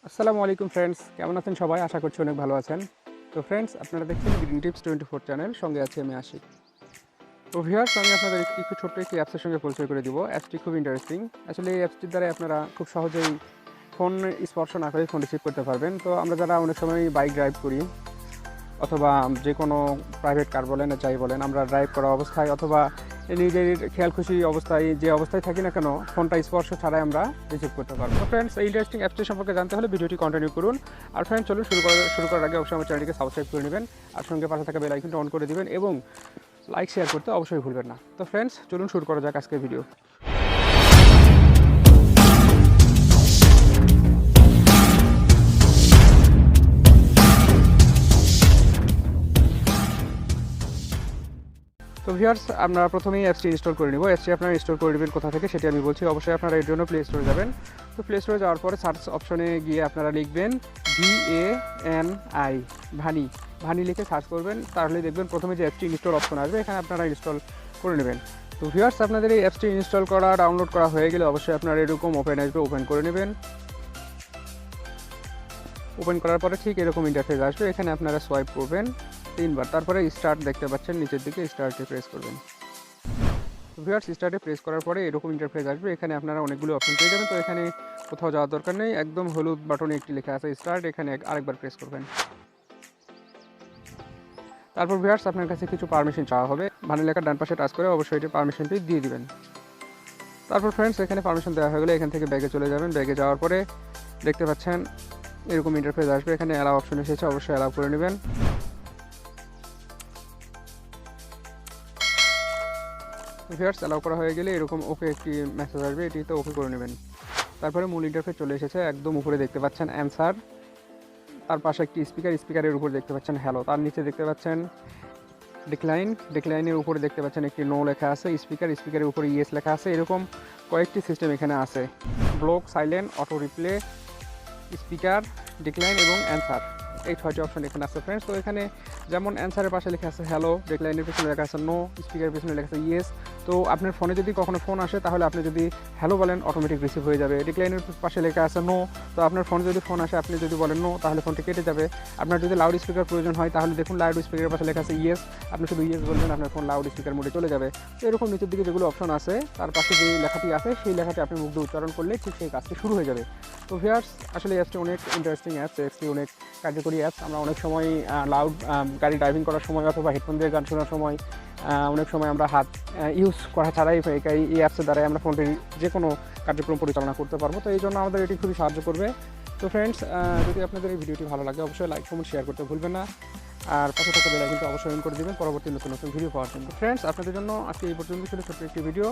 আসসালামু আলাইকুম ফ্রেন্ডস, কেমন আছেন সবাই? আশা করছি অনেক ভালো আছেন। তো ফ্রেন্ডস, আপনারা দেখছেন গ্রিন টিপস 24 চ্যানেল, সঙ্গে আছি আমি আশিক। তো ভিউয়ার্স, আমি আপনাদের একটু ছোট্ট একটি অ্যাপসের সঙ্গে পরিচয় করে দিব। অ্যাপসটি খুব ইন্টারেস্টিং। আসলে এই অ্যাপসটির দ্বারা আপনারা খুব সহজেই ফোন স্পর্শ না করে ফোন রিসিভ করতে পারবেন। তো আমরা যারা অনেক সময় বাইক ড্রাইভ করি অথবা যে কোনো প্রাইভেট কার বলেন যাই বলেন, আমরা ড্রাইভ করা অবস্থায় অথবা নিজের খেয়াল খুশি অবস্থায় যে অবস্থায় থাকি না কেন, ফোনটা স্পর্শ ছাড়াই আমরা রিসিভ করতে পারবো। তো ফ্রেন্ডস, এই ইন্টারেস্টিং অ্যাপসটি সম্পর্কে জানতে হলে ভিডিওটি কন্টিনিউ করুন। আর ফ্রেন্ডস, চলুন শুরু করার আগে অবশ্যই আমার চ্যানেলটিকে সাবস্ক্রাইব করে নেবেন, আর সঙ্গে পাশে থাকা বেল আইকনটা অন করে দিবেন এবং লাইক শেয়ার করতে অবশ্যই ভুলবেন না। তো ফ্রেন্ডস, চলুন শুরু করা যাক আজকের ভিডিও। তো ভিউয়ার্স, আমরা প্রথমেই অ্যাপসটি ইনস্টল করে নিব। অ্যাপসটি আপনারা ইনস্টল করে নেবেন কোথা থেকে সেটি আমি বলছি। অবশ্যই আপনারা এর জন্য প্লে স্টোরে যাবেন। তো প্লে স্টোরে যাওয়ার পরে সার্চ অপশনে গিয়ে আপনারা লিখবেন VANI, ভানি লিখে সার্চ করবেন। তাহলে দেখবেন প্রথমে যে অ্যাপসটি ইনস্টল অপশন আসবে, এখানে আপনারা ইনস্টল করে নেবেন। তো ভিউয়ার্স, আপনাদের এই অ্যাপসটি ইনস্টল করা ডাউনলোড করা হয়ে গেলে অবশ্যই আপনারা এরকম ওপেন আসবে, ওপেন করে নেবেন। ওপেন করার পরে ঠিক এরকম ইন্টারফেস আসবে। এখানে আপনারা সোয়াইপ করবেন 3বার, তারপরে স্টার্ট দেখতে পাচ্ছেন নিচের দিকে, স্টার্টে প্রেস করবেন। ভিউয়ার্স, স্টার্টে প্রেস করার পরে এরকম ইন্টারফেস আসবে। এখানে আপনারা অনেকগুলো অপশন পেয়ে যাবেন। তো এখানে কোথাও যাওয়ার দরকার নেই, একদম হলুদ বাটনে একটি লেখা আছে স্টার্ট, এখানে আরেকবার প্রেস করবেন। তারপর ভিউয়ার্স, আপনার কাছে কিছু পারমিশন চাওয়া হবে। ভানি লেখার ডান পাশে টাচ করে অবশ্যই এটি পারমিশনটি দিয়ে দিবেন। তারপর ফ্রেন্ডস, এখানে পারমিশন দেওয়া হয়ে গেলে এখান থেকে ব্যাগে চলে যাবেন। ব্যাগে যাওয়ার পরে দেখতে পাচ্ছেন এরকম ইন্টারফেস আসবে। এখানে অ্যালাউ অপশন এসেছে, অবশ্যই অ্যালাউ করে নেবেন। ভিউয়ার্স, অ্যালাউ করা হয়ে গেলে এরকম ওকে একটি মেসেজ আসবে, এটিতে ওকে করে নেবেন। তারপরে মূল ইন্টারফেস চলে এসেছে। একদম উপরে দেখতে পাচ্ছেন অ্যান্সার, তার পাশে একটি স্পিকারের উপর দেখতে পাচ্ছেন হ্যালো, তার নিচে দেখতে পাচ্ছেন ডিক্লাইনের উপরে দেখতে পাচ্ছেন একটি নো লেখা আছে, স্পিকারের উপরে ইয়েস লেখা আছে। এরকম কয়েকটি সিস্টেম এখানে আছে, block, silent, auto replay, speaker, decline এবং অ্যান্সার, এই 6টি অপশন এখানে আছে ফ্রেন্ডস। তো এখানে যেমন অ্যান্সারের পাশে লেখা আছে হ্যালো, ডিক্লাইনের পিছনে লেখা আছে নো, স্পিকারের পিছনে লেখা আছে ইয়েস। তো আপনার ফোনে যদি কখনো ফোন আসে তাহলে আপনি যদি হ্যালো বলেন অটোমেটিক রিসিভ হয়ে যাবে। ডিক্লাইনের পাশে লেখা আছে নো, তো আপনার ফোনে যদি ফোন আসে আপনি যদি বলেন নো তাহলে ফোনটি কেটে যাবে। আপনার যদি লাউড স্পিকার প্রয়োজন হয় তাহলে দেখুন লাউড স্পিকারের পাশে লেখা আছে ইয়েস, আপনি শুধু ইয়েস বলবেন, আপনার ফোন লাউড স্পিকার মোডে চলে যাবে। তো এরকম নিচের দিকে যেগুলো অপশন আছে তার পাশে যে লেখাটি আছে সেই লেখাটি আপনি মুখ দিয়ে উচ্চারণ করলে ঠিক সেই কাজটি শুরু হয়ে যাবে। তো ভিউয়ার্স, আসলে অ্যাপসটি অনেক ইন্টারেস্টিং অ্যাপসটি অনেক কার্যকরী অ্যাপস। আমরা অনেক সময় লাউড গাড়ি ড্রাইভিং করার সময় অথবা হেডফোন দিয়ে গান শোনার সময় অনেক সময় আমরা হাত ইউজ করা ছাড়াই এই অ্যাপসের দ্বারাই আমরা ফোনটি যে কোনো কার্যক্রম পরিচালনা করতে পারবো। তো এই জন্য আমাদের এটি খুবই সাহায্য করবে। তো ফ্রেন্ডস, যদি আপনাদের এই ভিডিওটি ভালো লাগে অবশ্যই লাইক, কমেন্ট, শেয়ার করতে ভুলবেন না। আর পাশে থাকা বেল আইকনটা অবশ্যই অন করে দেবেন পরবর্তী নতুন নতুন ভিডিও পাওয়ার জন্য। ফ্রেন্ডস, আপনাদের জন্য আজকে এই পর্যন্ত ছিল ছোট্ট একটি ভিডিও।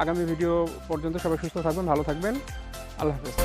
আগামী ভিডিও পর্যন্ত সবাই সুস্থ থাকবেন, ভালো থাকবেন। আল্লাহ হাফেজ।